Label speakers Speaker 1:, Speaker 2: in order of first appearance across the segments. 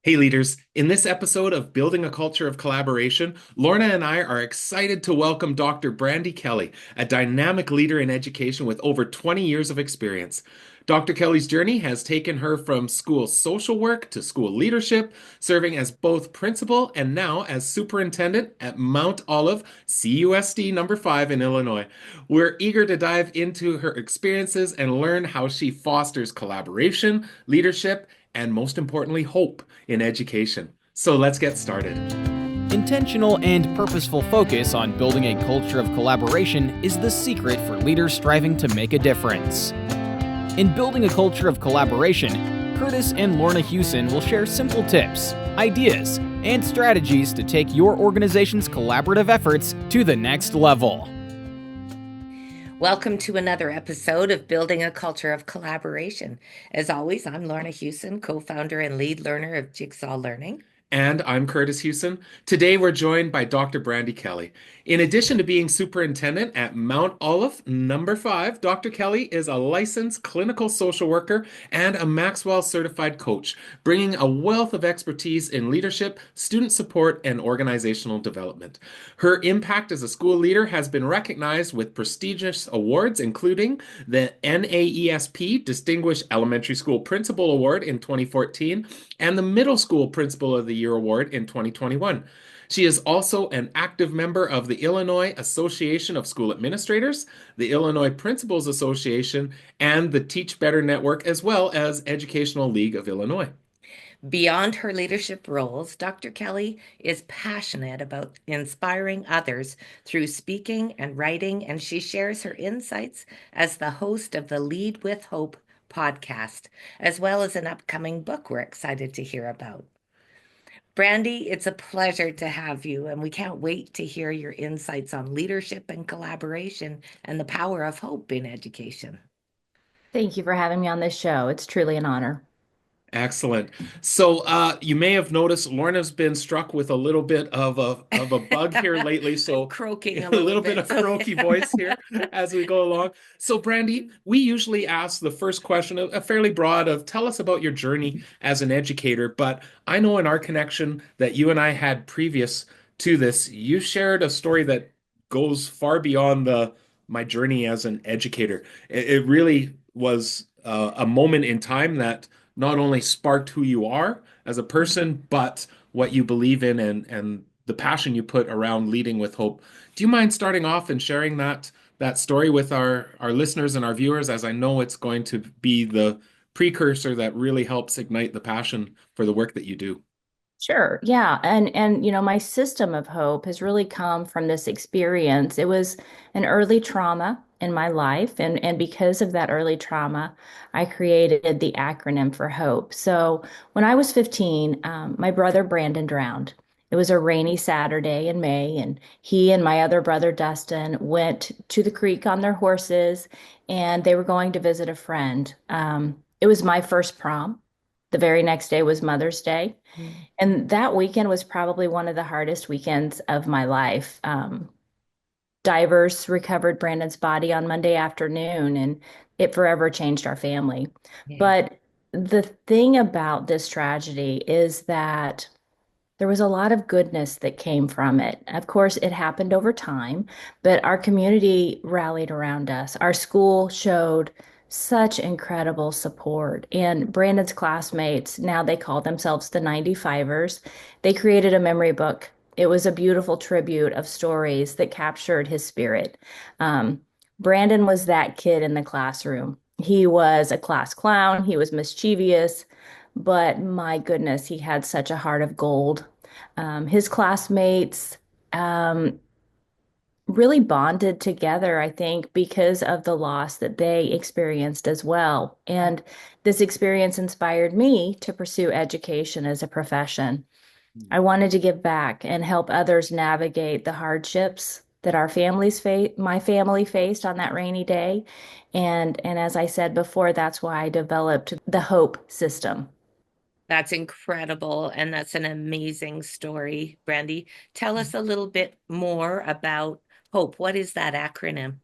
Speaker 1: Hey leaders, in this episode of Building a Culture of Collaboration, Lorna and I are excited to welcome Dr. Brandi Kelly, a dynamic leader in education with over 20 years of experience. Dr. Kelly's journey has taken her from school social work to school leadership, serving as both principal and now as superintendent at Mount Olive, CUSD number 5 in Illinois. We're eager to dive into her experiences and learn how she fosters collaboration, leadership, and most importantly, hope in education. So let's get started.
Speaker 2: Intentional and purposeful focus on building a culture of collaboration is the secret for leaders striving to make a difference. In building a culture of collaboration, Kurtis and Lorna Hewson will share simple tips, ideas, and strategies to take your organization's collaborative efforts to the next level.
Speaker 3: Welcome to another episode of Building a Culture of Collaboration. As always, I'm Lorna Hewson, co-founder and lead learner of Jigsaw Learning.
Speaker 1: And I'm Kurtis Hewson. Today we're joined by Dr. Brandi Kelly. In addition to being superintendent at Mount Olive number 5, Dr. Kelly is a licensed clinical social worker and a Maxwell certified coach, bringing a wealth of expertise in leadership, student support, and organizational development. Her impact as a school leader has been recognized with prestigious awards, including the NAESP Distinguished Elementary School Principal Award in 2014 and the Middle School Principal of the Year Award in 2021. She is also an active member of the Illinois Association of School Administrators, the Illinois Principals Association, and the Teach Better Network, as well as Educational League of Illinois.
Speaker 3: Beyond her leadership roles, Dr. Kelly is passionate about inspiring others through speaking and writing, and she shares her insights as the host of the Lead with Hope podcast, as well as an upcoming book we're excited to hear about. Brandi, it's a pleasure to have you, and we can't wait to hear your insights on leadership and collaboration and the power of hope in education.
Speaker 4: Thank you for having me on this show. It's truly an honor.
Speaker 1: Excellent. So you may have noticed Lorna's been struck with a little bit of a bug here lately. So
Speaker 3: croaking
Speaker 1: a little bit of croaky voice here as we go along. So Brandi, we usually ask the first question, a fairly broad of tell us about your journey as an educator. But I know in our connection that you and I had previous to this, you shared a story that goes far beyond my journey as an educator. It really was a moment in time that not only sparked who you are as a person, but what you believe in and the passion you put around leading with hope. Do you mind starting off and sharing that story with our listeners and our viewers, as I know it's going to be the precursor that really helps ignite the passion for the work that you do?
Speaker 4: Sure. Yeah. And my system of hope has really come from this experience. It was an early trauma in my life. And because of that early trauma, I created the acronym for HOPE. So when I was 15, my brother Brandon drowned. It was a rainy Saturday in May, and he and my other brother Dustin went to the creek on their horses, and they were going to visit a friend. It was my first prom. The very next day was Mother's Day. And that weekend was probably one of the hardest weekends of my life. Divers recovered Brandon's body on Monday afternoon, and it forever changed our family.
Speaker 3: Yeah.
Speaker 4: But the thing about this tragedy is that there was a lot of goodness that came from it. Of course, it happened over time, but our community rallied around us. Our school showed such incredible support. And Brandon's classmates, now they call themselves the 95ers, they created a memory book. It was a beautiful tribute of stories that captured his spirit. Brandon was that kid in the classroom. He was a class clown. He was mischievous, but my goodness, he had such a heart of gold. His classmates really bonded together, I think, because of the loss that they experienced as well. And this experience inspired me to pursue education as a profession. I wanted to give back and help others navigate the hardships that my family faced on that rainy day. And as I said before, that's why I developed the HOPE system.
Speaker 3: That's incredible. And that's an amazing story, Brandi. Tell us a little bit more about HOPE. What is that acronym?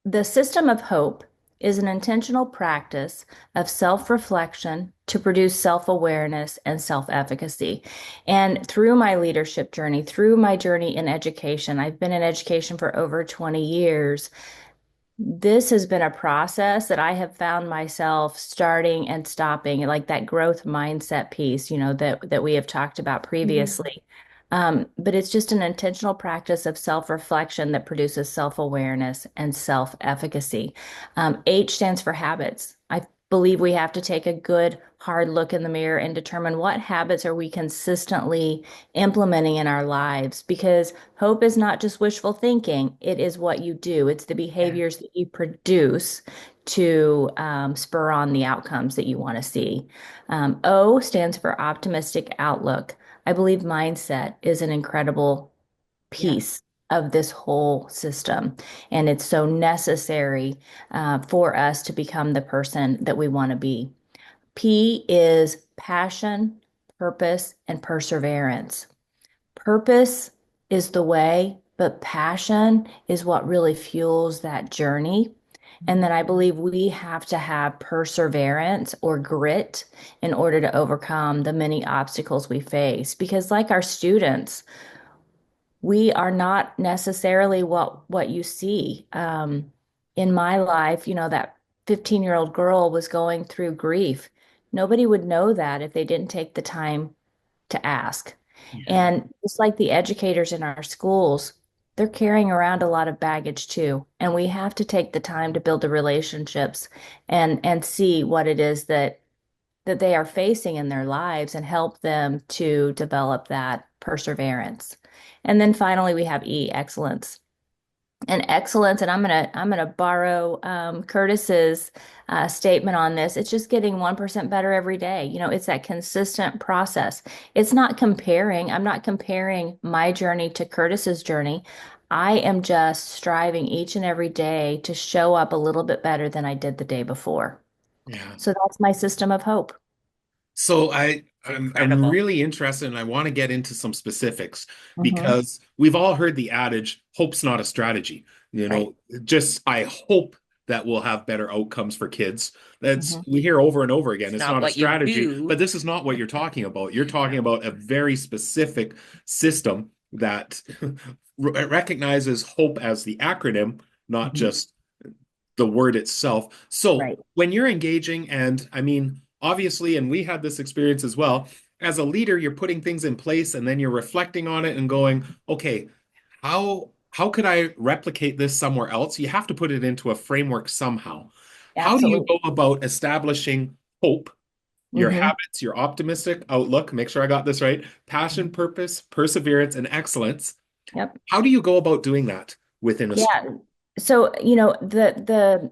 Speaker 4: The system of HOPE is an intentional practice of self-reflection, to produce self-awareness and self-efficacy. And through my leadership journey, through my journey in education, I've been in education for over 20 years. This has been a process that I have found myself starting and stopping, like that growth mindset piece, that we have talked about previously. But it's just an intentional practice of self-reflection that produces self-awareness and self-efficacy. H stands for habits. I believe we have to take a good, hard look in the mirror and determine what habits are we consistently implementing in our lives, because hope is not just wishful thinking. It is what you do. It's the
Speaker 3: Yeah.
Speaker 4: behaviors that you produce to spur on the outcomes that you want to see. O stands for optimistic outlook. I believe mindset is an incredible
Speaker 3: Yeah.
Speaker 4: piece of this whole system, and it's so necessary for us to become the person that we want to be. P is passion, purpose, and perseverance. Purpose is the way, but passion is what really fuels that journey. And then I believe we have to have perseverance or grit in order to overcome the many obstacles we face. Because, like our students, we are not necessarily what you see. In my life, that 15-year-old girl was going through grief. Nobody would know that if they didn't take the time to ask.
Speaker 1: Yeah.
Speaker 4: And just like the educators in our schools, they're carrying around a lot of baggage too. And we have to take the time to build the relationships and see what it is that they are facing in their lives and help them to develop that perseverance. And then finally we have E, excellence. And excellence, and I'm gonna borrow Kurtis's statement on this. It's just getting 1% better every day. It's that consistent process. It's not comparing. I'm not comparing my journey to Kurtis's journey. I am just striving each and every day to show up a little bit better than I did the day before.
Speaker 1: Yeah.
Speaker 4: So that's my system of hope.
Speaker 1: So I'm
Speaker 3: Incredible.
Speaker 1: really interested and I want to get into some specifics
Speaker 4: Hmm.
Speaker 1: because we've all heard the adage, hope's not a strategy.
Speaker 3: Right.
Speaker 1: Just I hope that we'll have better outcomes for kids. That's
Speaker 4: Hmm.
Speaker 1: we hear over and over again.
Speaker 3: It's
Speaker 1: It's
Speaker 3: not
Speaker 1: not a
Speaker 3: what you
Speaker 1: strategy, but
Speaker 3: do.
Speaker 1: this is not what you're talking about. You're talking
Speaker 3: No.
Speaker 1: about a very specific system that recognizes hope as the acronym, not
Speaker 4: Hmm.
Speaker 1: just the word itself. So
Speaker 4: Right.
Speaker 1: when you're engaging, and I mean, obviously, and we had this experience as well, as a leader, you're putting things in place and then you're reflecting on it and going, okay, how could I replicate this somewhere else? You have to put it into a framework somehow. How do you
Speaker 4: Absolutely.
Speaker 1: go about establishing hope, your
Speaker 4: Hmm.
Speaker 1: habits, your optimistic outlook, make sure I got this right, passion, purpose, perseverance, and excellence?
Speaker 4: Yep.
Speaker 1: How do you go about doing that within a school?
Speaker 4: Yeah. So, the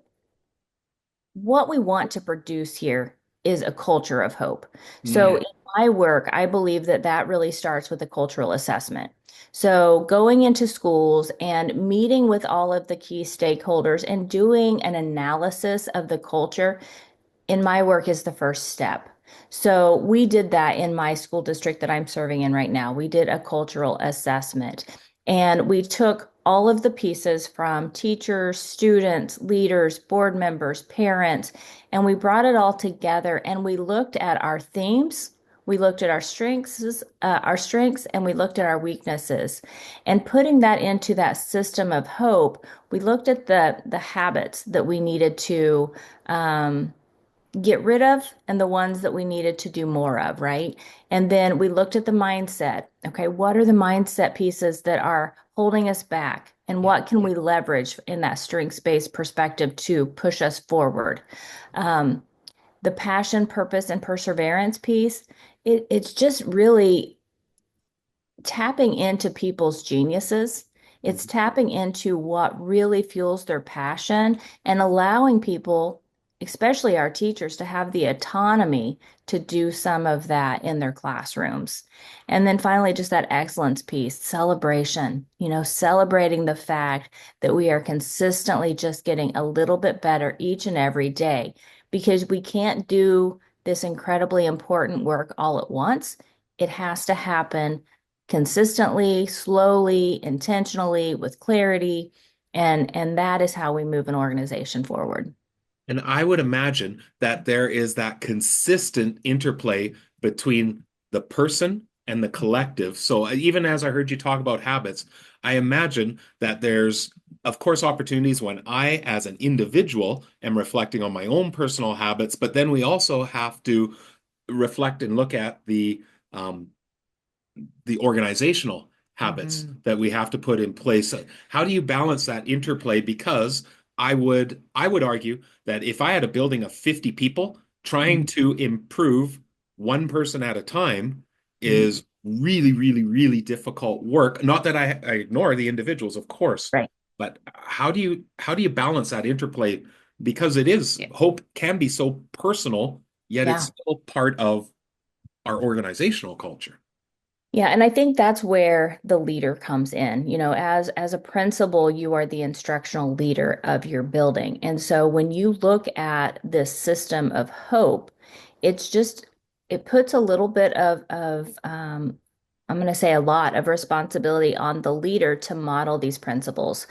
Speaker 4: what we want to produce here is a culture of hope. So
Speaker 1: Mm,
Speaker 4: in my work, I believe that really starts with a cultural assessment. So going into schools and meeting with all of the key stakeholders and doing an analysis of the culture in my work is the first step. So we did that in my school district that I'm serving in right now. We did a cultural assessment and we took all of the pieces from teachers, students, leaders, board members, parents, and we brought it all together and we looked at our themes. We looked at our strengths, and we looked at our weaknesses. And putting that into that system of hope, we looked at the habits that we needed to um, get rid of and the ones that we needed to do more of, right? And then we looked at the mindset. Okay, what are the mindset pieces that are holding us back? And what can we leverage in that strengths-based perspective to push us forward? Um, the passion, purpose, and perseverance piece, it's just really tapping into people's geniuses. It's tapping into what really fuels their passion and allowing people, especially our teachers, to have the autonomy to do some of that in their classrooms. And then finally, just that excellence piece, celebration, celebrating the fact that we are consistently just getting a little bit better each and every day because we can't do this incredibly important work all at once. It has to happen consistently, slowly, intentionally, with clarity. And that is how we move an organization forward.
Speaker 1: And I would imagine that there is that consistent interplay between the person and the collective. So even as I heard you talk about habits, I imagine that there's, of course, opportunities when I, as an individual, am reflecting on my own personal habits, but then we also have to reflect and look at um, the organizational habits
Speaker 3: Mhm.
Speaker 1: that we have to put in place. How do you balance that interplay? Because I would argue that if I had a building of 50 people, trying to improve one person at a time is really, really, really difficult work. Not that I ignore the individuals, of course,
Speaker 4: Right.
Speaker 1: but how do you balance that interplay? Because it is
Speaker 3: Yeah.
Speaker 1: hope can be so personal, yet it's
Speaker 4: Yeah.
Speaker 1: still part of our organizational culture.
Speaker 4: Yeah, and I think that's where the leader comes in. As a principal, you are the instructional leader of your building. And so when you look at this system of hope, it's just it puts a little bit of I'm going to say a lot of responsibility on the leader to model these principles.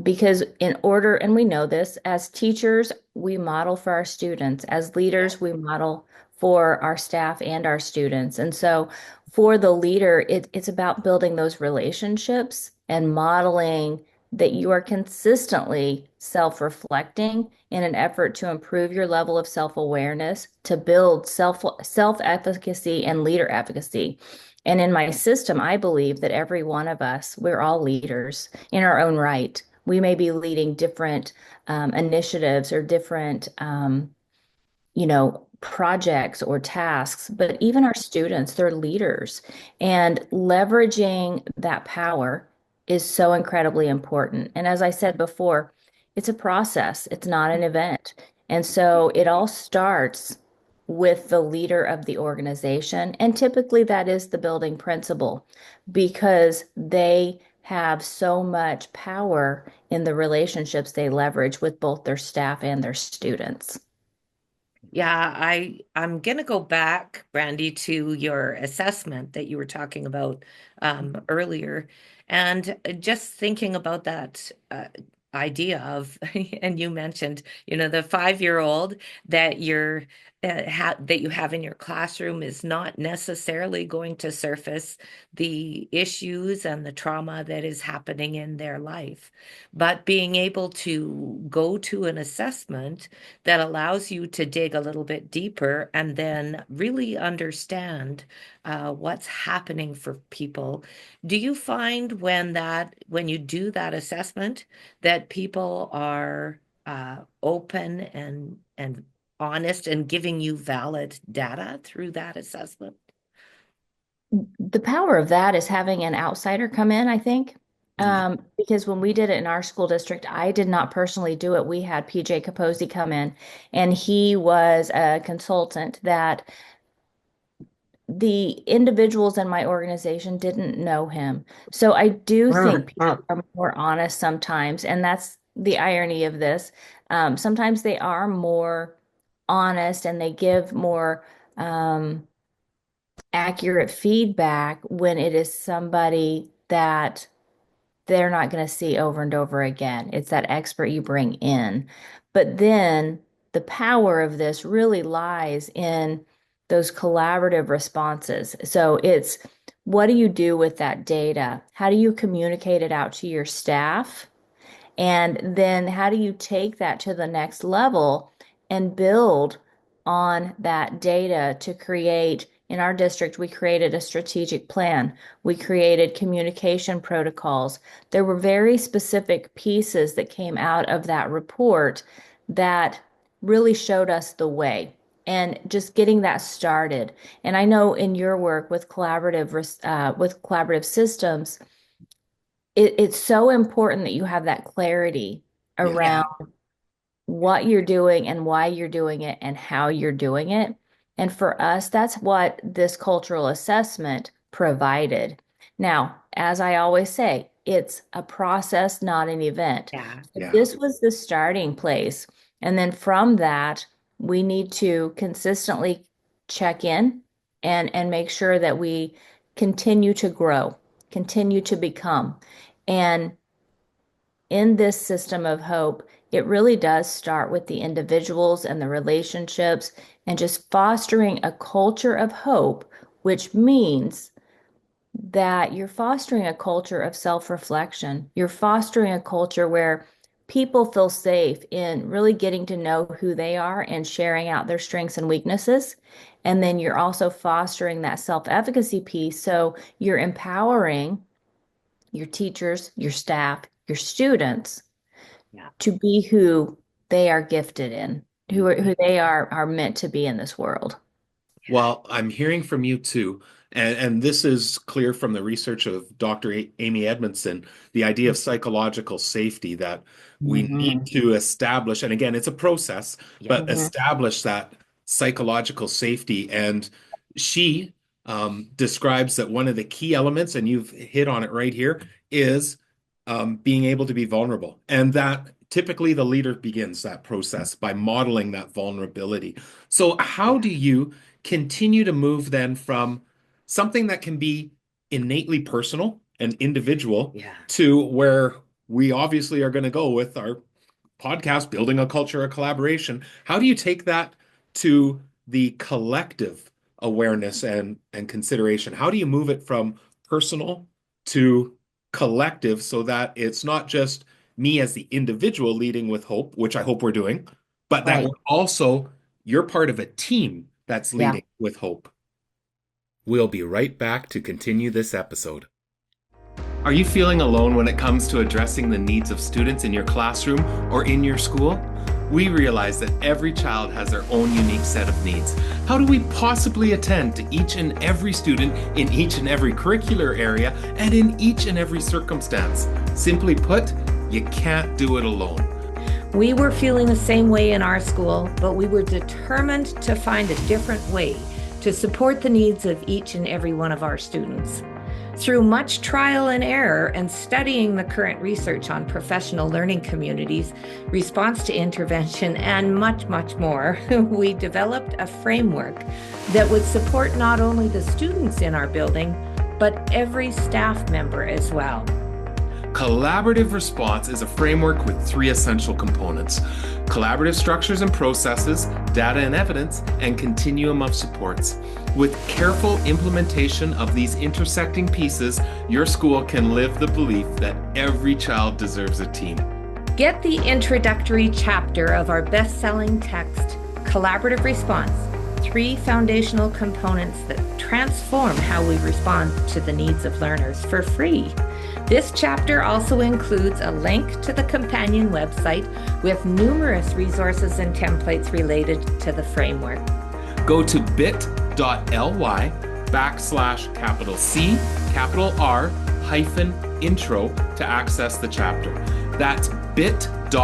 Speaker 4: Because in order, and we know this, as teachers, we model for our students. As
Speaker 3: Yeah.
Speaker 4: leaders, we model for our staff and our students. And so for the leader, it's about building those relationships and modeling that you are consistently self-reflecting in an effort to improve your level of self-awareness, to build self-efficacy and leader efficacy. And in my system, I believe that every one of us, we're all leaders in our own right. We may be leading different initiatives or different projects or tasks, but even our students, they're leaders. And leveraging that power is so incredibly important. And as I said before, it's a process, it's not an event. And so it all starts with the leader of the organization. And typically that is the building principal because they have so much power in the relationships they leverage with both their staff and their students.
Speaker 3: Yeah, I'm gonna go back, Brandy, to your assessment that you were talking about earlier, and just thinking about that idea of, and you mentioned, the 5-year-old that that you have in your classroom is not necessarily going to surface the issues and the trauma that is happening in their life, but being able to go to an assessment that allows you to dig a little bit deeper and then really understand what's happening for people. Do you find when you do that assessment that people are open and honest and giving you valid data through that assessment?
Speaker 4: The power of that is having an outsider come in, I think.
Speaker 1: Mhm.
Speaker 4: Because when we did it in our school district, I did not personally do it. We had PJ Capozzi come in, and he was a consultant that the individuals in my organization didn't know him. So I do think people are more honest sometimes, and that's the irony of this. Sometimes they are more honest and they give more accurate feedback when it is somebody that they're not going to see over and over again. It's that expert you bring in. But then the power of this really lies in those collaborative responses. So it's what do you do with that data? How do you communicate it out to your staff? And then how do you take that to the next level and build on that data to create? In our district, we created a strategic plan. We created communication protocols. There were very specific pieces that came out of that report that really showed us the way and just getting that started. And I know in your work with collaborative systems, it's so important that you have that clarity
Speaker 1: Yeah.
Speaker 4: around
Speaker 3: Yeah.
Speaker 4: what you're doing and why you're doing it and how you're doing it. And for us, that's what this cultural assessment provided. Now, as I always say, it's a process, not an event.
Speaker 3: Yeah.
Speaker 4: So
Speaker 1: Yeah.
Speaker 4: this was the starting place. And then from that, we need to consistently check in and make sure that we continue to grow, continue to become. And in this system of hope, it really does start with the individuals and the relationships and just fostering a culture of hope, which means that you're fostering a culture of self-reflection. You're fostering a culture where people feel safe in really getting to know who they are and sharing out their strengths and weaknesses. And then you're also fostering that self-efficacy piece. So you're empowering your teachers, your staff, your students
Speaker 3: Yeah.
Speaker 4: to be who they are gifted in, who they are meant to be in this world.
Speaker 1: Well, I'm hearing from you too, and this is clear from the research of Dr. Amy Edmondson, the idea of psychological safety that we need
Speaker 4: Mhm.
Speaker 1: to establish, and again, it's a process,
Speaker 3: Yeah.
Speaker 1: but
Speaker 4: Mhm.
Speaker 1: establish that psychological safety. And she describes that one of the key elements, and you've hit on it right here, is being able to be vulnerable. And that typically the leader begins that process by modeling that vulnerability. So, how
Speaker 3: Yeah.
Speaker 1: do you continue to move then from something that can be innately personal and individual
Speaker 3: Yeah.
Speaker 1: to where we obviously are going to go with our podcast, building a culture of collaboration? How do you take that to the collective awareness and consideration? How do you move it from personal to collective so that it's not just me as the individual leading with hope, which I hope we're doing, but that
Speaker 4: Right.
Speaker 1: we're also you're part of a team that's
Speaker 4: Yeah.
Speaker 1: leading with hope. We'll be right back to continue this episode. Are you feeling alone when it comes to addressing the needs of students in your classroom or in your school? We realize that every child has their own unique set of needs. How do we possibly attend to each and every student in each and every curricular area and in each and every circumstance? Simply put, you can't do it alone.
Speaker 3: We were feeling the same way in our school, but we were determined to find a different way to support the needs of each and every one of our students. Through much trial and error and studying the current research on professional learning communities, response to intervention, and much, much more, we developed a framework that would support not only the students in our building, but every staff member as well.
Speaker 1: Collaborative response is a framework with three essential components: collaborative structures and processes, data and evidence, and continuum of supports. With careful implementation of these intersecting pieces, your school can live the belief that every child deserves a team.
Speaker 3: Get the introductory chapter of our best-selling text, Collaborative Response, 3 foundational components that transform how we respond to the needs of learners, for free. This chapter also includes a link to the companion website with numerous resources and templates related to the framework.
Speaker 1: Go to bit.ly/C R-intro to access the chapter. That's bit.ly/C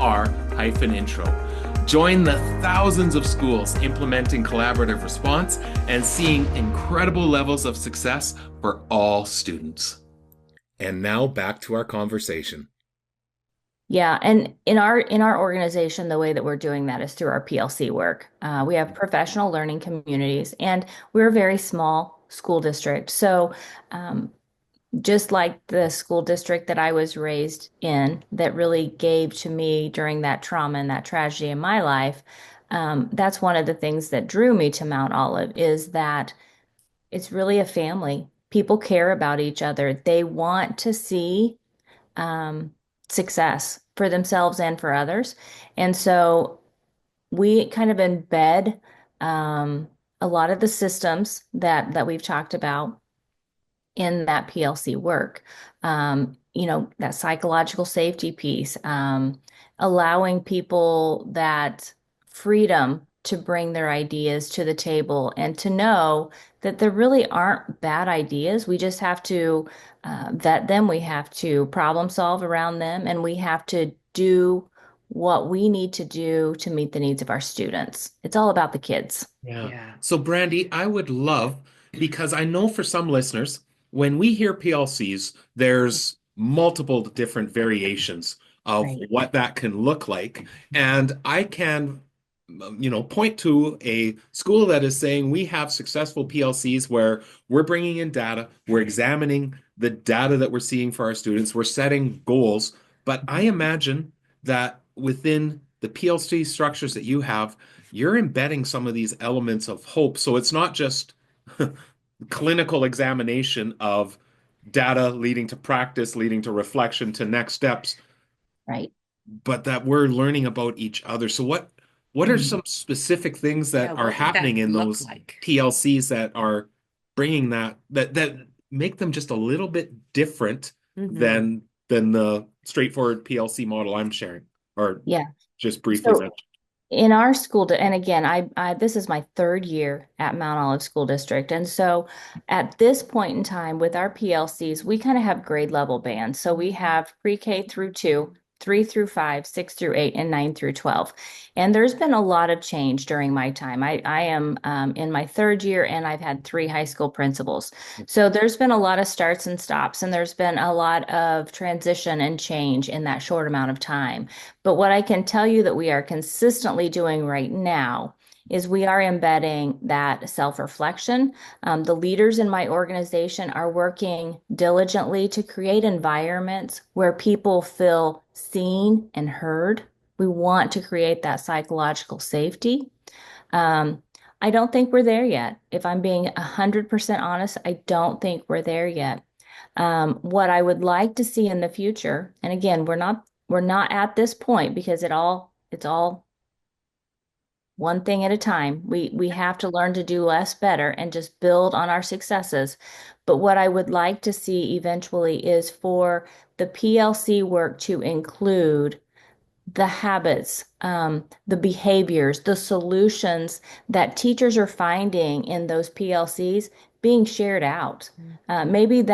Speaker 1: R-intro. Join the thousands of schools implementing collaborative response and seeing incredible levels of success for all students. And now back to our conversation.
Speaker 4: Yeah, and in our organization, the way that we're doing that is through our PLC work. We have professional learning communities, and we're a very small school district. So, just like the school district that I was raised in, that really gave to me during that trauma and that tragedy in my life, that's one of the things that drew me to Mount Olive is that it's really a family. People care about each other. They want to see um, success for themselves and for others. And so we kind of embed a lot of the systems that we've talked about in that PLC work. That psychological safety piece, allowing people that freedom to bring their ideas to the table and to know that there really aren't bad ideas. We just have to vet them. We have to problem solve around them, and we have to do what we need to do to meet the needs of our students. It's all about the kids.
Speaker 1: Yeah.
Speaker 3: Yeah.
Speaker 1: So, Brandy, I would love, because I know for some listeners, when we hear PLCs, there's multiple different variations of
Speaker 4: Right.
Speaker 1: what that can look like. And I can, point to a school that is saying we have successful PLCs where we're bringing in data, we're examining the data that we're seeing for our students. We're setting goals, but I imagine that within the PLC structures that you have, you're embedding some of these elements of hope. So it's not just clinical examination of data leading to practice, leading to reflection, to next steps,
Speaker 4: Right.
Speaker 1: but that we're learning about each other. So what are
Speaker 4: Mhm.
Speaker 1: some specific things
Speaker 3: Yeah,
Speaker 1: that are
Speaker 3: what would
Speaker 1: happening
Speaker 3: that
Speaker 1: in
Speaker 3: look
Speaker 1: those
Speaker 3: like?
Speaker 1: PLCs that are bringing that make them just a little bit different
Speaker 3: Hmm.
Speaker 1: than the straightforward PLC model I'm sharing or
Speaker 4: Yeah.
Speaker 1: just briefly
Speaker 4: So
Speaker 1: mentioned?
Speaker 4: in our and again, I this is my third year at Mount Olive School District. And so at this point in time with our PLCs, we kind of have grade level bands. So we have pre-K through 2, 3 through 5, 6 through 8, and 9 through 12. And there's been a lot of change during my time. I am in my third year and I've had 3 high school principals. So there's been a lot of starts and stops, and there's been a lot of transition and change in that short amount of time. But what I can tell you that we are consistently doing right now is we are embedding that self-reflection. The leaders in my organization are working diligently to create environments where people feel seen and heard. We want to create that psychological safety. Um, I don't think we're there yet. If I'm being 100% honest, I don't think we're there yet. What I would like to see in the future, and again, we're not at this point because it's all one thing at a time. We have to learn to do less better and just build on our successes. But what I would like to see eventually is for the PLC work to include the habits, the behaviors, the solutions that teachers are finding in those PLCs being shared out. Maybe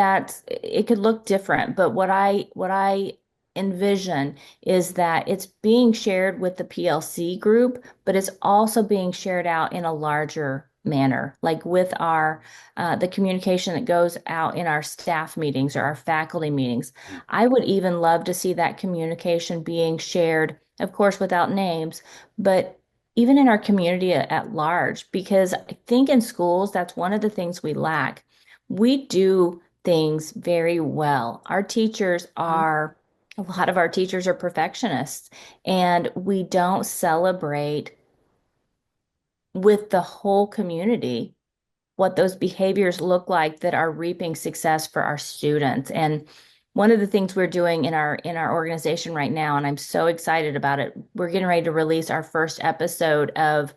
Speaker 4: it could look different, but what I envision is that it's being shared with the PLC group, but it's also being shared out in a larger manner, like with our the communication that goes out in our staff meetings or our faculty meetings. I would even love to see that communication being shared, of course, without names, but even in our community at large, because I think in schools, that's one of the things we lack. We do things very well. A lot of our teachers are perfectionists, and we don't celebrate with the whole community what those behaviors look like that are reaping success for our students. And one of the things we're doing in our organization right now, and I'm so excited about it, we're getting ready to release our first episode of,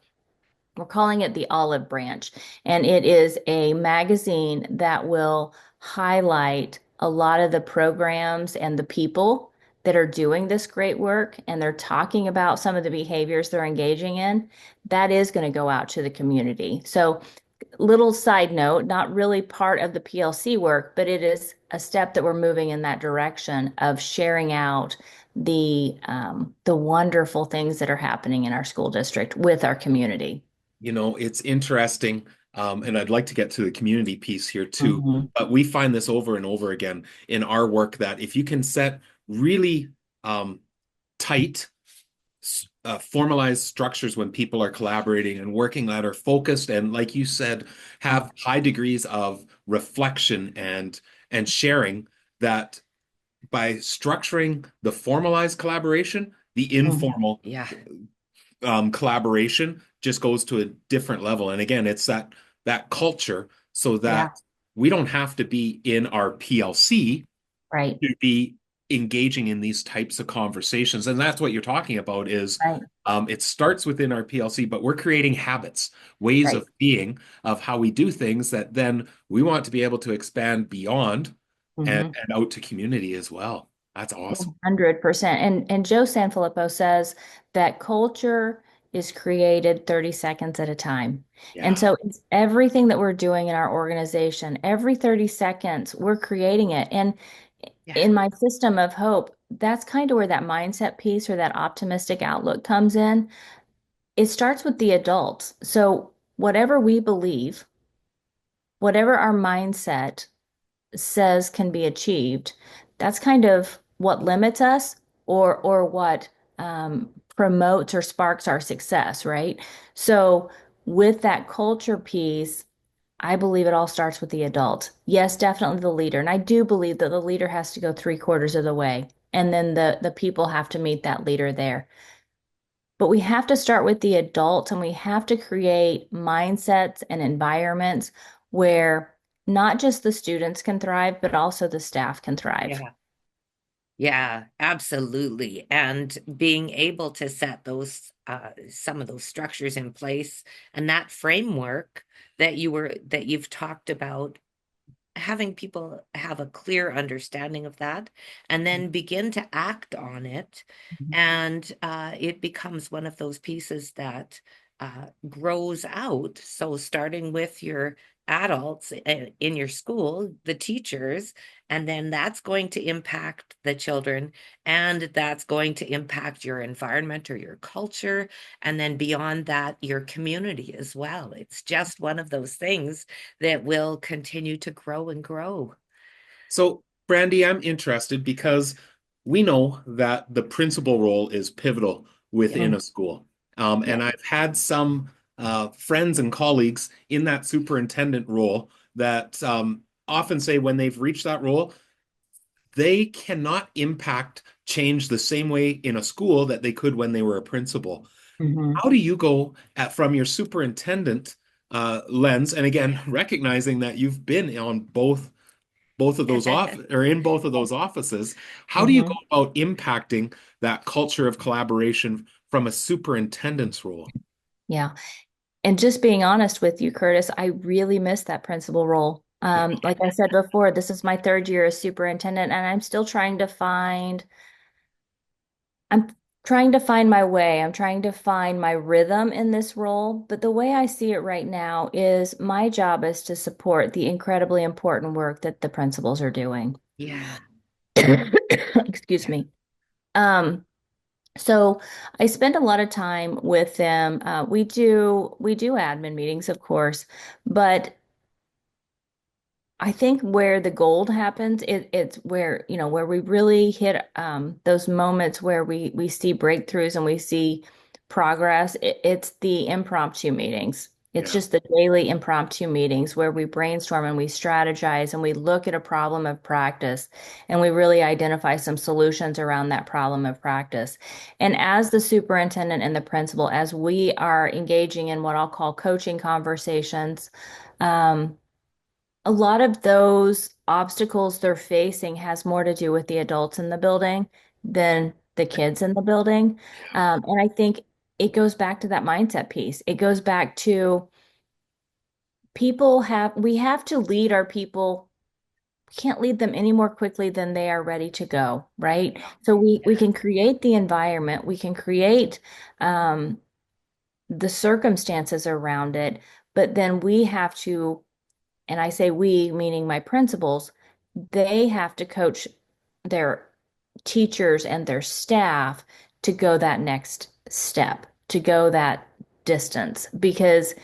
Speaker 4: we're calling it the Olive Branch, and it is a magazine that will highlight a lot of the programs and the people that are doing this great work, and they're talking about some of the behaviors they're engaging in. That is going to go out to the community. So little side note, not really part of the PLC work, but it is a step that we're moving in that direction of sharing out the wonderful things that are happening in our school district with our community.
Speaker 1: It's interesting, and I'd like to get to the community piece here too.
Speaker 4: Mhm.
Speaker 1: But we find this over and over again in our work that if you can set really tight, formalized structures when people are collaborating and working that are focused and, like you said, have high degrees of reflection and sharing, that by structuring the formalized collaboration, the
Speaker 4: Mhm.
Speaker 1: informal
Speaker 3: Yeah.
Speaker 1: collaboration just goes to a different level. And again, it's that culture so
Speaker 4: Yeah,
Speaker 1: that we don't have to be in our PLC
Speaker 4: right,
Speaker 1: to be engaging in these types of conversations. And that's what you're talking about is
Speaker 4: right,
Speaker 1: it starts within our PLC, but we're creating habits, ways
Speaker 4: right.
Speaker 1: of being, of how we do things that then we want to be able to expand beyond
Speaker 4: Mhm.
Speaker 1: and out to community as well. That's awesome.
Speaker 4: 100%. And Joe Sanfilippo says that culture is created 30 seconds at a time. And
Speaker 1: Yeah.
Speaker 4: so it's everything that we're doing in our organization, every 30 seconds, we're creating it. And
Speaker 3: Yeah.
Speaker 4: in my system of hope, that's kind of where that mindset piece or that optimistic outlook comes in. It starts with the adults. So whatever we believe, whatever our mindset says can be achieved, that's kind of what limits us or what promotes or sparks our success, right? So with that culture piece, I believe it all starts with the adult. Yes, definitely the leader. And I do believe that the leader has to go three-quarters of the way. And then the people have to meet that leader there. But we have to start with the adults and we have to create mindsets and environments where not just the students can thrive, but also the staff can thrive.
Speaker 3: Yeah. Yeah, absolutely. And being able to set those some of those structures in place and that framework that you've talked about, having people have a clear understanding of that and then begin to act on it. And it becomes one of those pieces that grows out. So, starting with your adults in your school, the teachers, and then that's going to impact the children, and that's going to impact your environment or your culture. And then beyond that, your community as well. It's just one of those things that will continue to grow and grow.
Speaker 1: So, Brandy, I'm interested because we know that the principal role is pivotal
Speaker 3: Yeah.
Speaker 1: within a school.
Speaker 3: Yeah.
Speaker 1: And I've had some friends and colleagues in that superintendent role that often say when they've reached that role, they cannot impact change the same way in a school that they could when they were a principal.
Speaker 4: Mhm.
Speaker 1: How do you go from your superintendent lens, and again, recognizing that you've been on both of those off or in both of those offices, how do you go
Speaker 4: Mhm.
Speaker 1: about impacting that culture of collaboration from a superintendent's role?
Speaker 4: Yeah. And just being honest with you, Kurtis, I really miss that principal role. Like I said before, this is my third year as superintendent, and I'm trying to find my way. I'm trying to find my rhythm in this role. But the way I see it right now is my job is to support the incredibly important work that the principals are doing.
Speaker 3: Yeah.
Speaker 4: Excuse
Speaker 3: Yeah.
Speaker 4: me. Um, so I spend a lot of time with them. We do admin meetings, of course, but I think where the gold happens, it's where, where we really hit those moments where we see breakthroughs and we see progress. It's the impromptu meetings. It's
Speaker 1: Yeah.
Speaker 4: just the daily impromptu meetings where we brainstorm and we strategize and we look at a problem of practice and we really identify some solutions around that problem of practice. And as the superintendent and the principal, as we are engaging in what I'll call coaching conversations, um, a lot of those obstacles they're facing has more to do with the adults in the building than the kids in the building. And I think it goes back to that mindset piece. It goes back to we have to lead our people. We can't lead them any more quickly than they are ready to go, right? So we
Speaker 3: Yeah.
Speaker 4: can create the environment, we can create um, the circumstances around it, but then we have to, and I say we, meaning my principals, they have to coach their teachers and their staff to go that next step, to go that distance, because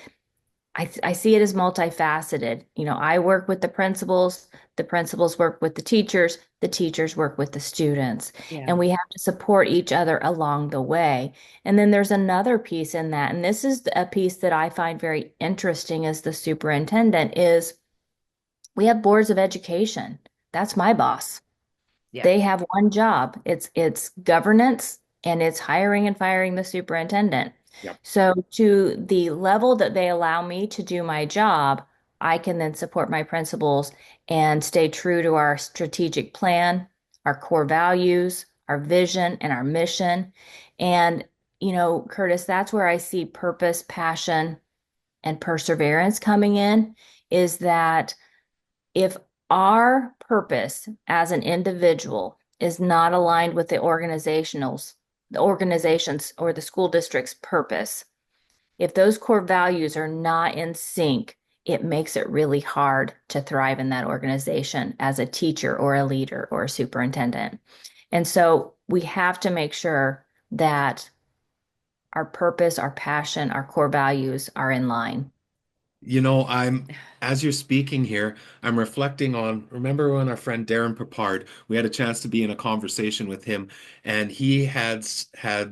Speaker 4: I see it as multifaceted. I work with the principals work with the teachers work with the students,
Speaker 3: Yeah.
Speaker 4: and we have to support each other along the way. And then there's another piece in that, and this is a piece that I find very interesting as the superintendent is we have boards of education. That's my boss.
Speaker 3: Yeah.
Speaker 4: They have one job. It's governance and it's hiring and firing the superintendent.
Speaker 1: Yep.
Speaker 4: So to the level that they allow me to do my job, I can then support my principals and stay true to our strategic plan, our core values, our vision, and our mission. And, Kurtis, that's where I see purpose, passion, and perseverance coming in, is that if our purpose as an individual is not aligned with the organization's or the school district's purpose, if those core values are not in sync, it makes it really hard to thrive in that organization as a teacher or a leader or a superintendent. And so we have to make sure that our purpose, our passion, our core values are in line.
Speaker 1: As you're speaking here, I'm reflecting on, remember when our friend Darren Papard, we had a chance to be in a conversation with him, and he had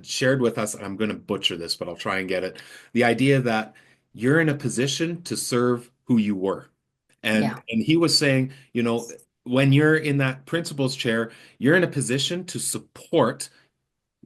Speaker 1: shared with us, and I'm going to butcher this, but I'll try and get it, the idea that you're in a position to serve who you were. And
Speaker 4: Yeah.
Speaker 1: he was saying, when you're in that principal's chair, you're in a position to support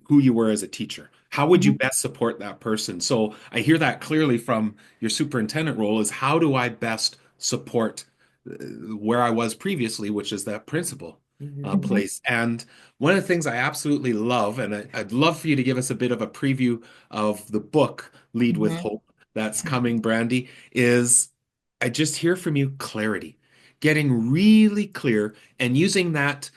Speaker 1: who you were as a teacher. How would you
Speaker 4: Mhm.
Speaker 1: best support that person? So I hear that clearly from your superintendent role is how do I best support where I was previously, which is that principal
Speaker 3: Mhm.
Speaker 4: Mhm.
Speaker 1: place. And one of the things I absolutely love, and I'd love for you to give us a bit of a preview of the book, Lead with
Speaker 4: Mhm.
Speaker 1: Hope, that's
Speaker 4: Yeah.
Speaker 1: coming, Brandy, is I just hear from you clarity, getting really clear and using that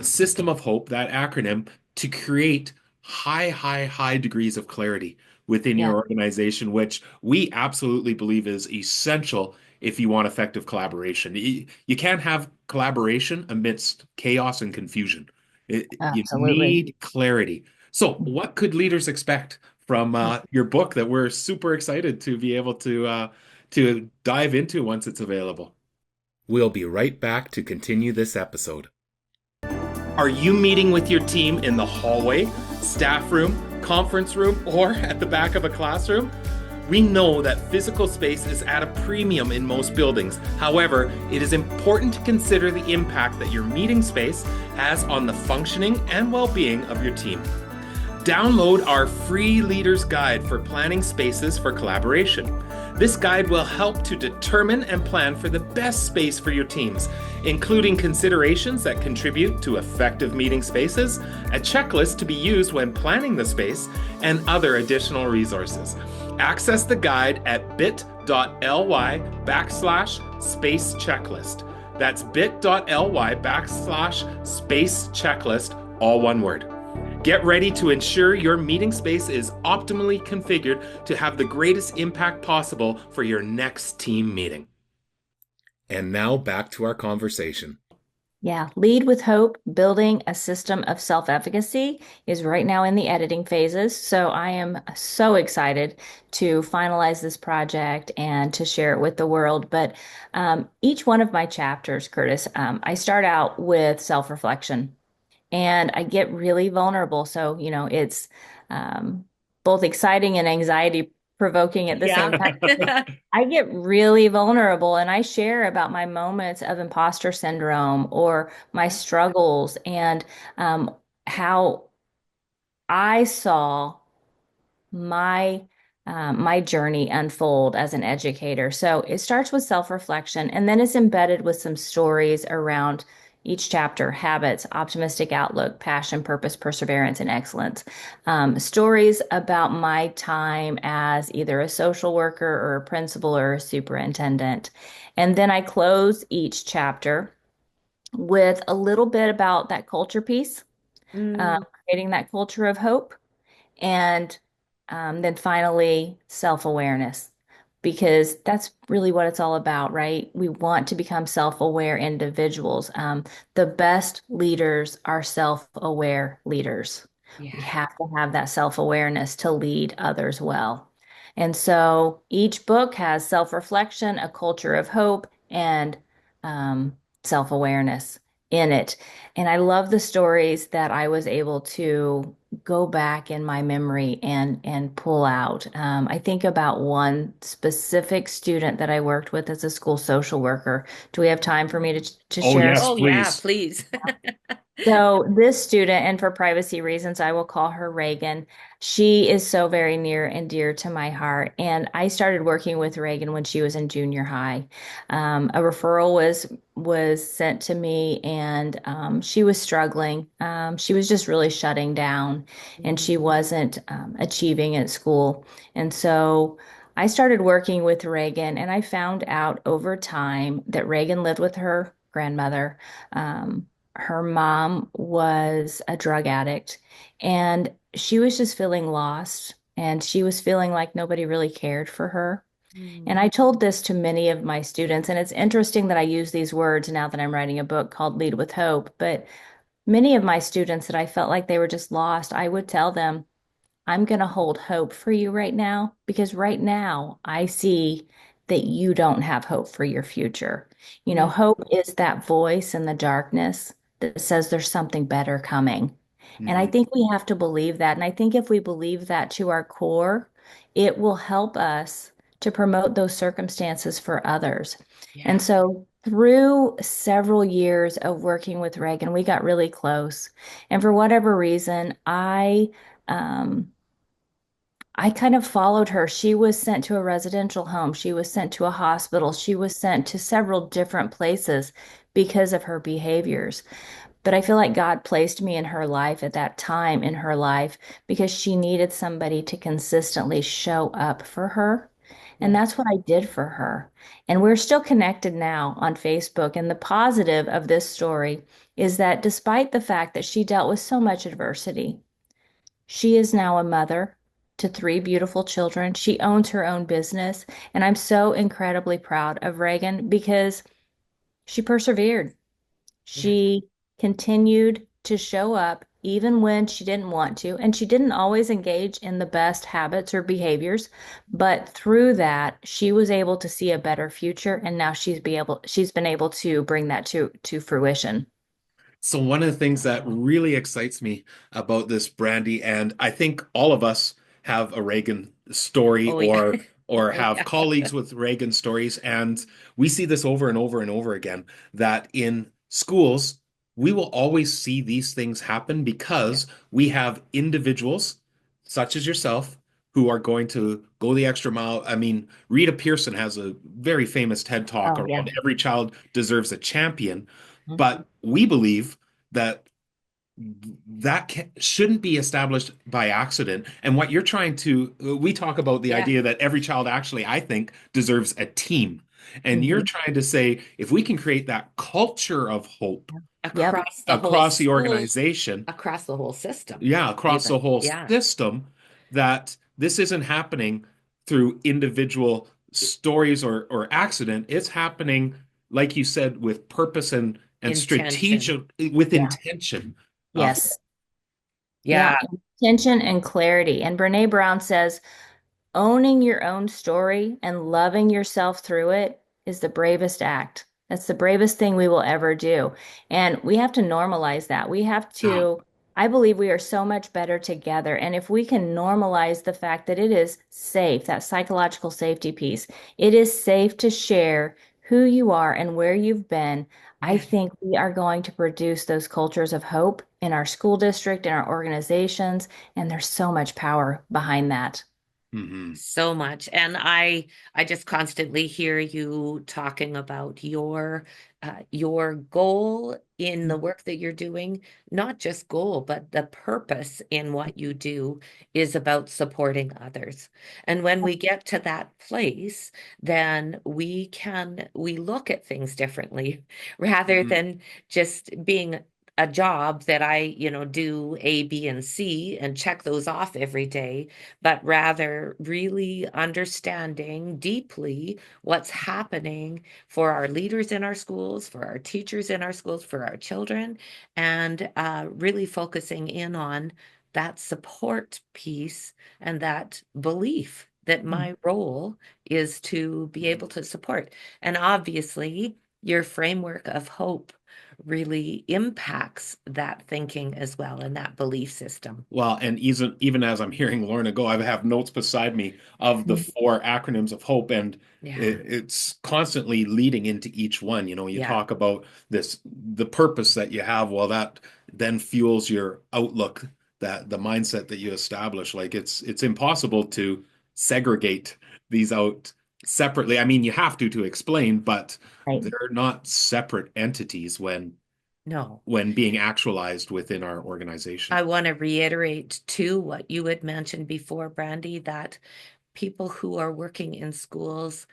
Speaker 1: system of hope, that acronym, to create high degrees of clarity within
Speaker 4: Yeah.
Speaker 1: your organization, which we absolutely believe is essential if you want effective collaboration. You can't have collaboration amidst chaos and confusion. You
Speaker 4: Absolutely.
Speaker 1: need clarity. So, what could leaders expect from your book that we're super excited to be able to dive into once it's available? We'll be right back to continue this episode. Are you meeting with your team in the hallway, staff room, conference room, or at the back of a classroom? We know that physical space is at a premium in most buildings. However, it is important to consider the impact that your meeting space has on the functioning and well-being of your team. Download our free Leaders Guide for planning spaces for collaboration. This guide will help to determine and plan for the best space for your teams, including considerations that contribute to effective meeting spaces, a checklist to be used when planning the space, and other additional resources. Access the guide at bit.ly/space checklist. That's bit.ly/space checklist, all one word. Get ready to ensure your meeting space is optimally configured to have the greatest impact possible for your next team meeting. And now back to our conversation.
Speaker 4: Yeah, Lead with Hope, Building a System of Self-Efficacy is right now in the editing phases. So I am so excited to finalize this project and to share it with the world. But each one of my chapters, Kurtis, I start out with self-reflection and I get really vulnerable. So, it's um, both exciting and anxiety provoking at the same
Speaker 3: Yeah.
Speaker 4: time. I get really vulnerable and I share about my moments of imposter syndrome or my struggles and how I saw my my journey unfold as an educator. So it starts with self-reflection and then it's embedded with some stories around each chapter: habits, optimistic outlook, passion, purpose, perseverance, and excellence. Stories about my time as either a social worker or a principal or a superintendent. And then I close each chapter with a little bit about that culture piece,
Speaker 3: Mm,
Speaker 4: creating that culture of hope and then finally, self-awareness, because that's really what it's all about, right? We want to become self-aware individuals. The best leaders are self-aware leaders. We
Speaker 3: yeah.
Speaker 4: have to have that self-awareness to lead others well. And so each book has self-reflection, a culture of hope, and self-awareness in it. And I love the stories that I was able to go back in my memory and pull out. I think about one specific student that I worked with as a school social worker. Do we have time for me to
Speaker 1: Oh,
Speaker 4: share?
Speaker 1: yes,
Speaker 3: Oh, yeah,
Speaker 1: please.
Speaker 3: please.
Speaker 4: So this student, and for privacy reasons, I will call her Reagan. She is so very near and dear to my heart. And I started working with Reagan when she was in junior high. A referral was sent to me, and she was struggling. She was just really shutting down, and
Speaker 3: Mm,
Speaker 4: she wasn't achieving at school. And so I started working with Reagan, and I found out over time that Reagan lived with her grandmother. Her mom was a drug addict and she was just feeling lost and she was feeling like nobody really cared for her. And
Speaker 3: mm,
Speaker 4: I told this to many of my students, and it's interesting that I use these words now that I'm writing a book called Lead with Hope. But many of my students that I felt like they were just lost, I would tell them, I'm going to hold hope for you right now because right now I see that you don't have hope for your future.
Speaker 3: mm,
Speaker 4: Hope is that voice in the darkness that says there's something better coming. And I
Speaker 1: Mhm.
Speaker 4: think we have to believe that. And I think if we believe that to our core, it will help us to promote those circumstances for others. And
Speaker 3: Yeah.
Speaker 4: so through several years of working with Reagan, we got really close. And for whatever reason, um, I kind of followed her. She was sent to a residential home. She was sent to a hospital. She was sent to several different places because of her behaviors. But I feel like God placed me in her life at that time in her life because she needed somebody to consistently show up for her. And
Speaker 3: Yeah.
Speaker 4: that's what I did for her. And we're still connected now on Facebook. And the positive of this story is that despite the fact that she dealt with so much adversity, she is now a mother to three beautiful children. She owns her own business. And I'm so incredibly proud of Reagan because she persevered.
Speaker 3: Yeah.
Speaker 4: She continued to show up even when she didn't want to, and she didn't always engage in the best habits or behaviors, but through that, she was able to see a better future, and now she's been able to bring that to fruition.
Speaker 1: So one of the things that really excites me about this, Brandy, and I think all of us have a Reagan story
Speaker 3: Oh, yeah.
Speaker 1: or
Speaker 3: Oh,
Speaker 1: have
Speaker 3: yeah.
Speaker 1: colleagues with Reagan stories, and we see this over and over and over again, that in schools we will always see these things happen
Speaker 3: Yeah.
Speaker 1: because we have individuals such as yourself who are going to go the extra mile. I mean, Rita Pearson has a very famous TED talk
Speaker 4: Oh, yeah.
Speaker 1: around every child deserves a champion.
Speaker 4: Mhm.
Speaker 1: But we believe that shouldn't be established by accident. And what you're trying to, we talk about the
Speaker 3: Yeah.
Speaker 1: idea that every child actually, I think, deserves a team. And you're
Speaker 4: Mhm.
Speaker 1: trying to say, if we can create that culture of hope
Speaker 4: Yep.
Speaker 3: Across the whole
Speaker 1: across the
Speaker 3: school,
Speaker 1: organization,
Speaker 3: across the whole system,
Speaker 1: yeah, across the
Speaker 3: even.
Speaker 1: whole
Speaker 3: Yeah.
Speaker 1: system, that this isn't happening through individual stories or accident. It's happening, like you said, with purpose and
Speaker 3: Intention.
Speaker 1: strategic, with
Speaker 4: Yeah.
Speaker 1: intention of,
Speaker 4: Yes. Yeah.
Speaker 3: Yeah.
Speaker 4: Intention and clarity. And Brene Brown says, owning your own story and loving yourself through it is the bravest act. That's the bravest thing we will ever do. And we have to normalize that.
Speaker 1: yeah.
Speaker 4: I believe we are so much better together. And if we can normalize the fact that it is safe, that psychological safety piece, it is safe to share who you are and where you've been. I
Speaker 3: Yeah.
Speaker 4: think we are going to produce those cultures of hope in our school district, in our organizations, and there's so much power behind that.
Speaker 1: Hmm.
Speaker 3: So much. And I just constantly hear you talking about your goal in the work that you're doing, not just goal, but the purpose in what you do is about supporting others. And when we get to that place, then we look at things differently rather
Speaker 1: Hmm.
Speaker 3: than just being a job that I do A, B, and C and check those off every day, but rather really understanding deeply what's happening for our leaders in our schools, for our teachers in our schools, for our children, and really focusing in on that support piece and that belief that my role is to be able to support. And obviously, your framework of hope really impacts that thinking as well and that belief system.
Speaker 1: Well, and even as I'm hearing Lorna go, I have notes beside me of the
Speaker 4: Mhm.
Speaker 1: four acronyms of hope, and
Speaker 3: Yeah.
Speaker 1: it's constantly leading into each one. You know, you
Speaker 3: Yeah.
Speaker 1: talk about the purpose that you have. Well, that then fuels your outlook, that the mindset that you establish. Like it's impossible to segregate these out separately. I mean, you have to explain, but
Speaker 4: Right.
Speaker 1: they're not separate entities
Speaker 3: No.
Speaker 1: when being actualized within our
Speaker 3: I
Speaker 1: organization.
Speaker 3: want to reiterate too what you had mentioned before, Brandy, that people who are working in schools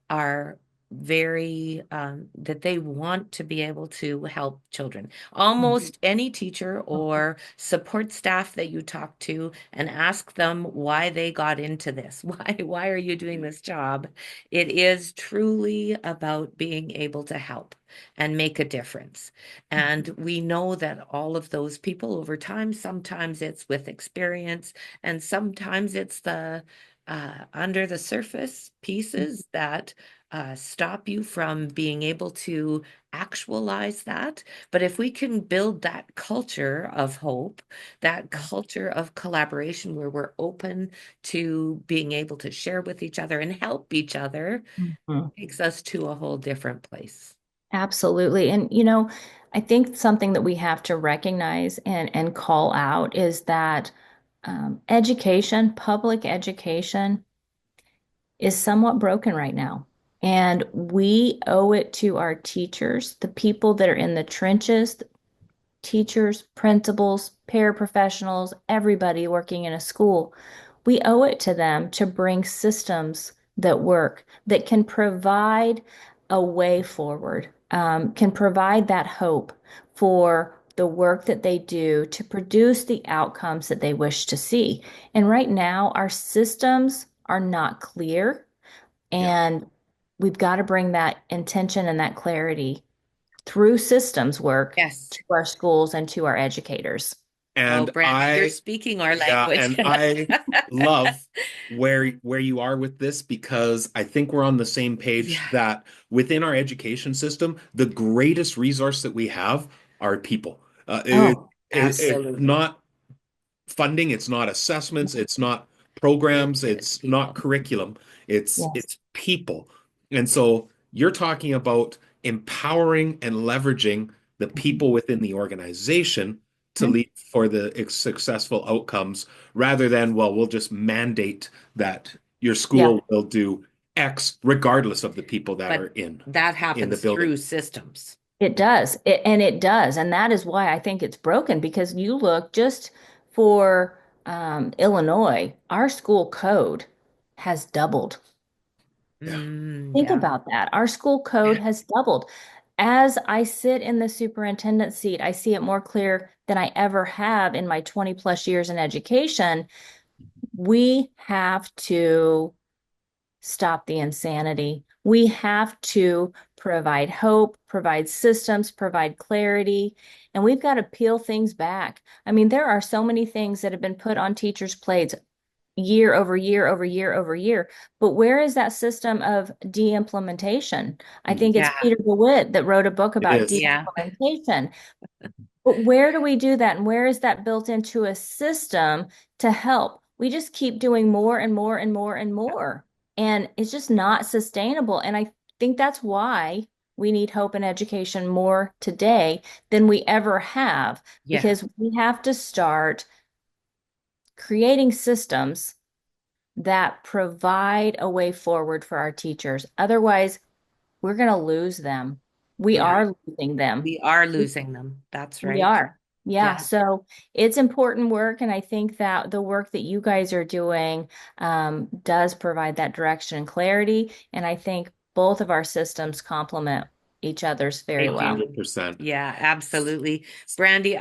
Speaker 3: are very that they want to be able to help children. Almost any teacher or support staff that you talk to and ask them why they got into this. Why are you doing this job? It is truly about being able to help and make a difference. And we know that all of those people over time, sometimes it's with experience and sometimes it's under the surface pieces that stop you from being able to actualize that. But if we can build that culture of hope, that culture of collaboration where we're open to being able to share with each other and help each other,
Speaker 4: Mhm.
Speaker 3: takes us to a whole different place.
Speaker 4: Absolutely. And, I think something that we have to recognize and call out is that education, public education, is somewhat broken right now. And we owe it to our teachers, the people that are in the trenches, teachers, principals, paraprofessionals, everybody working in a school. We owe it to them to bring systems that work, that can provide a way forward, can provide that hope for the work that they do to produce the outcomes that they wish to see. And right now, our systems are not clear,
Speaker 1: Yeah.
Speaker 4: and we've got to bring that intention and that clarity through systems work to
Speaker 3: Yes.
Speaker 4: our schools and to our educators.
Speaker 3: Oh,
Speaker 1: And
Speaker 3: Brandi, you're speaking our
Speaker 1: yeah,
Speaker 3: language.
Speaker 1: and I love where you are with this because I think we're on the same page
Speaker 3: Yeah,
Speaker 1: that within our education system, the greatest resource that we have are people.
Speaker 4: Oh,
Speaker 1: It's
Speaker 3: absolutely.
Speaker 1: not funding, it's not assessments, it's not programs,
Speaker 3: It is
Speaker 1: it's not
Speaker 3: people.
Speaker 1: curriculum,
Speaker 4: yes.
Speaker 1: it's people. And so you're talking about empowering and leveraging the people within the organization to
Speaker 4: Mhm.
Speaker 1: lead for the successful outcomes rather than, well, we'll just mandate that your
Speaker 4: Yeah,
Speaker 1: school will do X regardless of the people that are
Speaker 3: But that
Speaker 1: in the
Speaker 3: happens
Speaker 1: building.
Speaker 3: through systems.
Speaker 4: it does. And it does. And that is why I think it's broken because you look just for Illinois, our school code has doubled.
Speaker 1: Yeah.
Speaker 4: Think
Speaker 3: Yeah.
Speaker 4: about that. Our school code has doubled. As I sit in the superintendent seat, I see it more clear than I ever have in my 20 plus years in education. We have to stop the insanity. We have to provide hope, provide systems, provide clarity, and we've got to peel things back. I mean, there are so many things that have been put on teachers' plates year over year over year over year. But where is that system of de-implementation? I think it's
Speaker 3: Yeah.
Speaker 4: Peter DeWitt that wrote a book
Speaker 1: It
Speaker 4: about
Speaker 1: is.
Speaker 3: Yeah.
Speaker 4: de-implementation. But where do we do that? And where is that built into a system to help? We just keep doing more and more and more and more. And it's just not sustainable. And I think that's why we need hope in education more today than we ever have,
Speaker 3: Yeah.
Speaker 4: because we have to start creating systems that provide a way forward for our teachers. Otherwise, we're going to lose them. We
Speaker 3: Yeah.
Speaker 4: are losing them.
Speaker 3: We are losing them. That's
Speaker 4: We
Speaker 3: right.
Speaker 4: are. Yeah.
Speaker 3: Yeah.
Speaker 4: So it's important work. And I think that the work that you guys are doing does provide that direction and clarity. And I think both of our systems complement each other's
Speaker 3: They
Speaker 4: very well.
Speaker 3: do.
Speaker 1: 100%.
Speaker 3: Yeah, absolutely. Brandi,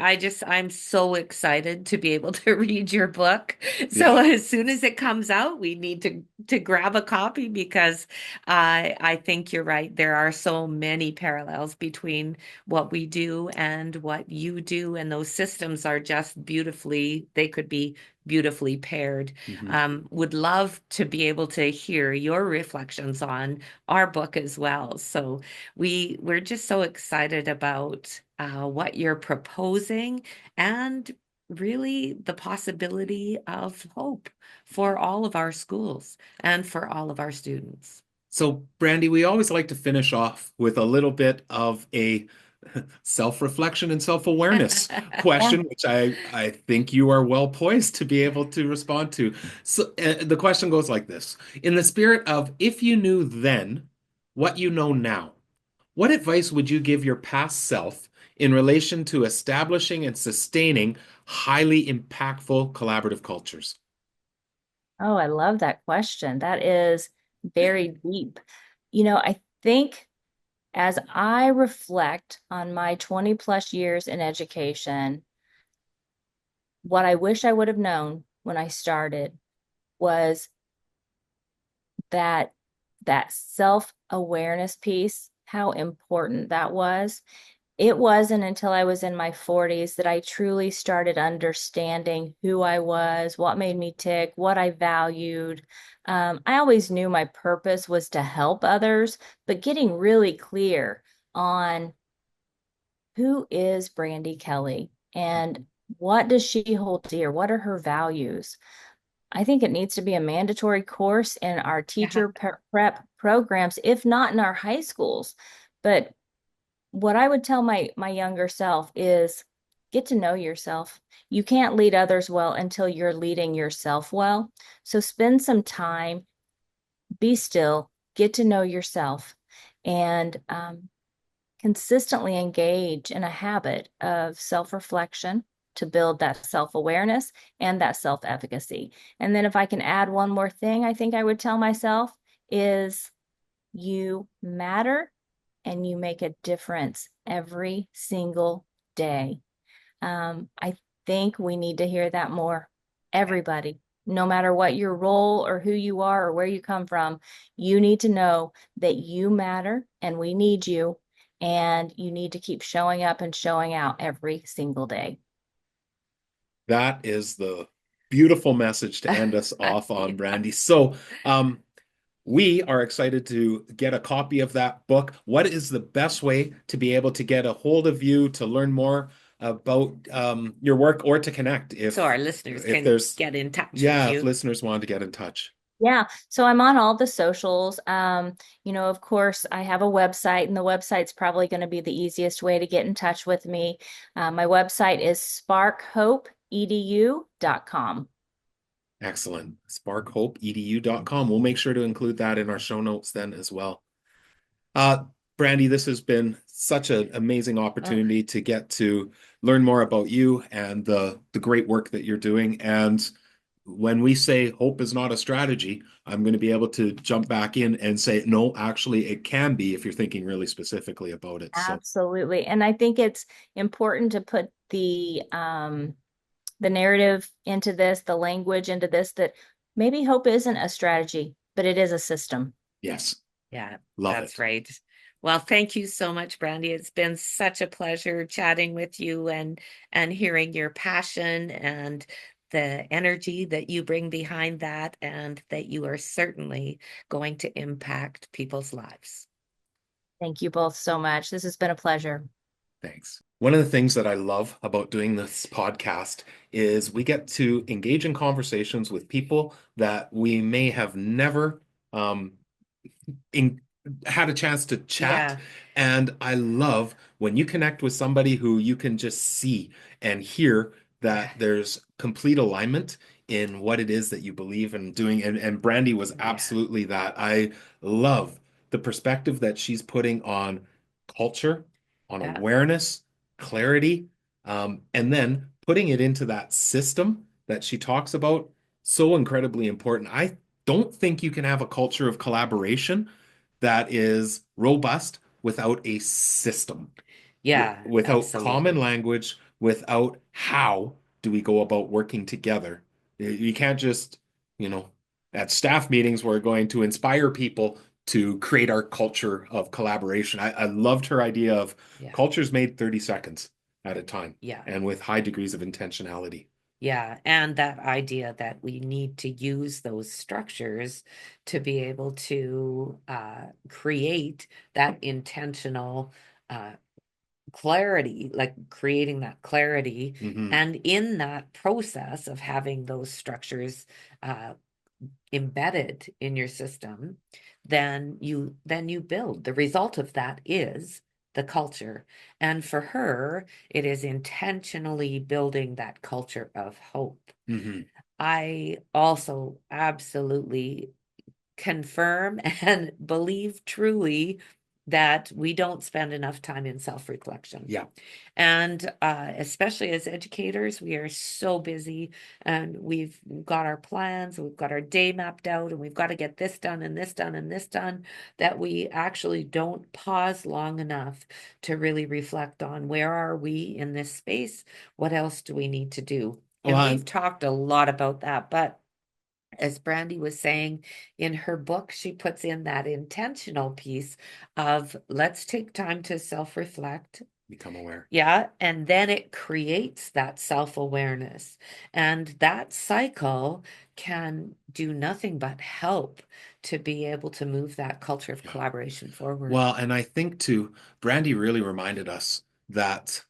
Speaker 3: I'm so excited to be able to read your book. So
Speaker 1: Yeah.
Speaker 3: as soon as it comes out, we need to grab a copy because I think you're right. There are so many parallels between what we do and what you do, and those systems are just they could be beautifully paired.
Speaker 1: Mhm.
Speaker 3: Would love to be able to hear your reflections on our book as well. So we're just so excited about what you're proposing and really the possibility of hope for all of our schools and for all of our students.
Speaker 1: So, Brandy, we always like to finish off with a little bit of a self-reflection and self-awareness
Speaker 4: Yeah.
Speaker 1: question, which I think you are well poised to be able to respond to. So, the question goes like this: in the spirit of if you knew then what you know now, what advice would you give your past self in relation to establishing and sustaining highly impactful collaborative cultures?
Speaker 4: Oh, I love that question. That is very deep. I think as I reflect on my 20 plus years in education, what I wish I would have known when I started was that self-awareness piece, how important that was. It wasn't until I was in my 40s that I truly started understanding who I was, what made me tick, what I valued. I always knew my purpose was to help others, but getting really clear on who is Brandi Kelly and what does she hold dear? What are her values? I think it needs to be a mandatory course in our
Speaker 3: Yeah.
Speaker 4: teacher prep programs, if not in our high schools. But what I would tell my younger self is get to know yourself. You can't lead others well until you're leading yourself well. So spend some time, be still, get to know yourself, and consistently engage in a habit of self-reflection to build that self-awareness and that self-efficacy. And then if I can add one more thing, I think I would tell myself is you matter and you make a difference every single day. I think we need to hear that more. Everybody, no matter what your role or who you are or where you come from, you need to know that you matter and we need you. And you need to keep showing up and showing out every single day.
Speaker 1: That is the beautiful message to end us off on,
Speaker 3: Yeah.
Speaker 1: Brandi. So, we are excited to get a copy of that book. What is the best way to be able to get a hold of you to learn more about your work or to connect
Speaker 3: So our listeners
Speaker 1: if
Speaker 3: can
Speaker 1: there's
Speaker 3: get in touch with
Speaker 1: yeah, if
Speaker 3: you.
Speaker 1: listeners want to get in touch?
Speaker 4: Yeah, so I'm on all the socials. Of course, I have a website, and the website's probably going to be the easiest way to get in touch with me. My website is sparkhopeedu.com.
Speaker 1: Excellent. Sparkhopeedu.com. We'll make sure to include that in our show notes then as well. Uh, Brandi, this has been such an amazing
Speaker 3: Oh,
Speaker 1: opportunity to get to learn more about you and the great work that you're doing. And when we say hope is not a strategy, I'm going to be able to jump back in and say, no, actually, it can be if you're thinking really specifically about it. So,
Speaker 4: Absolutely. And I think it's important to put the narrative into this, the language into this, that maybe hope isn't a strategy, but it is a system.
Speaker 1: yes,
Speaker 3: yeah,
Speaker 1: love
Speaker 3: that's
Speaker 1: it.
Speaker 3: right. Well, thank you so much, Brandy. It's been such a pleasure chatting with you and hearing your passion and the energy that you bring behind that, and that you are certainly going to impact people's lives.
Speaker 4: Thank you both so much. This has been a pleasure.
Speaker 1: Thanks. One of the things that I love about doing this podcast is we get to engage in conversations with people that we may have never um, in, had a chance to chat.
Speaker 3: Yeah,
Speaker 1: And I love when you connect with somebody who you can just see and hear
Speaker 3: yeah,
Speaker 1: that there's complete alignment in what it is that you believe in doing. And Brandi was
Speaker 3: yeah,
Speaker 1: absolutely that. I love the perspective that she's putting on culture, on
Speaker 3: yeah,
Speaker 1: awareness, clarity, and then putting it into that system that she talks about. So incredibly important. I don't think you can have a culture of collaboration that is robust without a system,
Speaker 3: yeah,
Speaker 1: without common
Speaker 3: absolutely.
Speaker 1: language, without how do we go about working together. You can't just, you know, at staff meetings, we're going to inspire people to create our culture of collaboration. I loved her idea of
Speaker 3: Yeah,
Speaker 1: cultures made 30 seconds at a time
Speaker 3: yeah.
Speaker 1: and with high degrees of intentionality.
Speaker 3: Yeah, and that idea that we need to use those structures to be able to create that intentional uh, clarity, like creating that clarity.
Speaker 1: Hmm.
Speaker 3: And in that process of having those structures uh, embedded in your system, then you build. The result of that is the culture. And for her, it is intentionally building that culture of hope.
Speaker 1: Hmm.
Speaker 3: I also absolutely confirm and believe truly that we don't spend enough time in self-reflection.
Speaker 1: Yeah.
Speaker 3: And especially as educators, we are so busy, and we've got our plans, we've got our day mapped out, and we've got to get this done and this done and this done, that we actually don't pause long enough to really reflect on where are we in this space? What else do we need to do? And
Speaker 1: Well,
Speaker 3: we've talked a lot about that, but as Brandi was saying in her book, she puts in that intentional piece of let's take time to self reflect,
Speaker 1: become aware.
Speaker 3: Yeah, and then it creates that self-awareness. And that cycle can do nothing but help to be able to move that culture of
Speaker 1: Yeah.
Speaker 3: collaboration forward.
Speaker 1: Well, and I think too, Brandi really reminded us that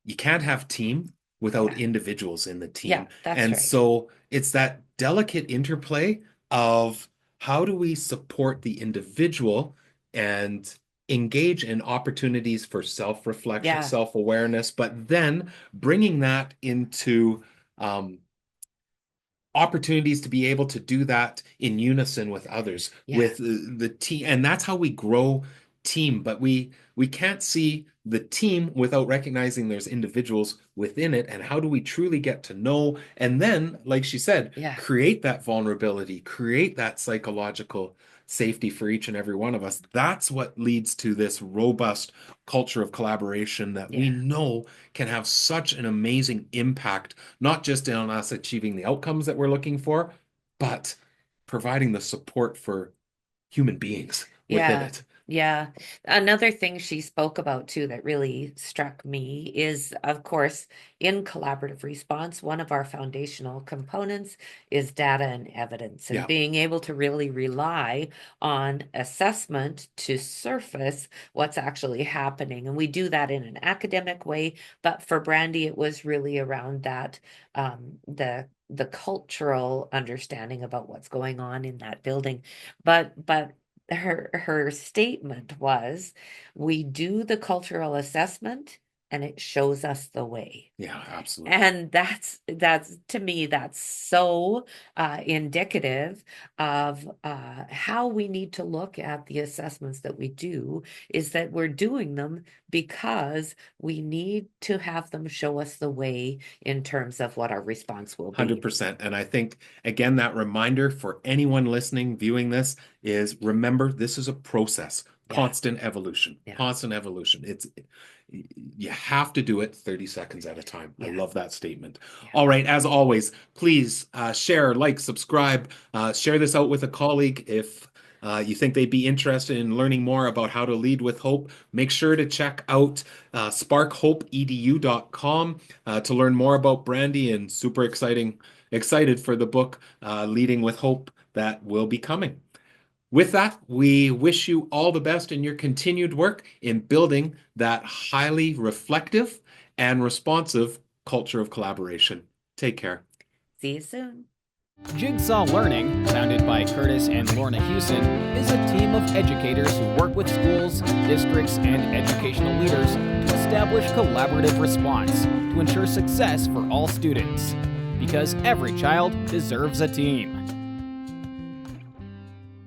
Speaker 1: you can't have team without
Speaker 3: Yeah.
Speaker 1: individuals in the
Speaker 3: Yeah,
Speaker 1: team.
Speaker 3: that's
Speaker 1: And
Speaker 3: right.
Speaker 1: so it's that delicate interplay of how do we support the individual and engage in opportunities for self-reflection,
Speaker 3: Yeah,
Speaker 1: self-awareness, but then bringing that into opportunities to be able to do that in unison with others,
Speaker 3: yeah,
Speaker 1: with the team. And that's how we grow team. But we can't see the team without recognizing there's individuals within it. And how do we truly get to know? And then, like she said,
Speaker 3: yeah,
Speaker 1: create that vulnerability, create that psychological safety for each and every one of us. That's what leads to this robust culture of collaboration that we
Speaker 3: yeah,
Speaker 1: know can have such an amazing impact, not just on us achieving the outcomes that we're looking for, but providing the support for human beings within
Speaker 3: yeah,
Speaker 1: it.
Speaker 3: yeah. Another thing she spoke about too that really struck me is, of course, in collaborative response, one of our foundational components is data and evidence, and
Speaker 1: Yeah,
Speaker 3: being able to really rely on assessment to surface what's actually happening. And we do that in an academic way, but for Brandi, it was really around that the cultural understanding about what's going on in that building. But her statement was, we do the cultural assessment and it shows us the way.
Speaker 1: yeah, absolutely.
Speaker 3: And that's to me, that's so indicative of how we need to look at the assessments that we do, is that we're doing them because we need to have them show us the way in terms of what our response will be.
Speaker 1: 100%. And I think, again, that reminder for anyone listening, viewing this is remember, this is a process,
Speaker 3: Yeah,
Speaker 1: constant evolution,
Speaker 3: yeah,
Speaker 1: constant evolution. You have to do it 30 seconds at a time. I
Speaker 3: yeah,
Speaker 1: love that statement.
Speaker 3: yeah.
Speaker 1: All right, as always, please share, like, subscribe, share this out with a colleague if you think they'd be interested in learning more about how to lead with hope. Make sure to check out sparkhopeedu.com to learn more about Brandi, and super excited for the book Leading with Hope that will be coming. With that, we wish you all the best in your continued work in building that highly reflective and responsive culture of collaboration. Take care.
Speaker 3: See you soon.
Speaker 2: Jigsaw Learning, founded by Kurtis and Lorna Hewson, is a team of educators who work with schools, districts, and educational leaders to establish collaborative response to ensure success for all students. Because every child deserves a team.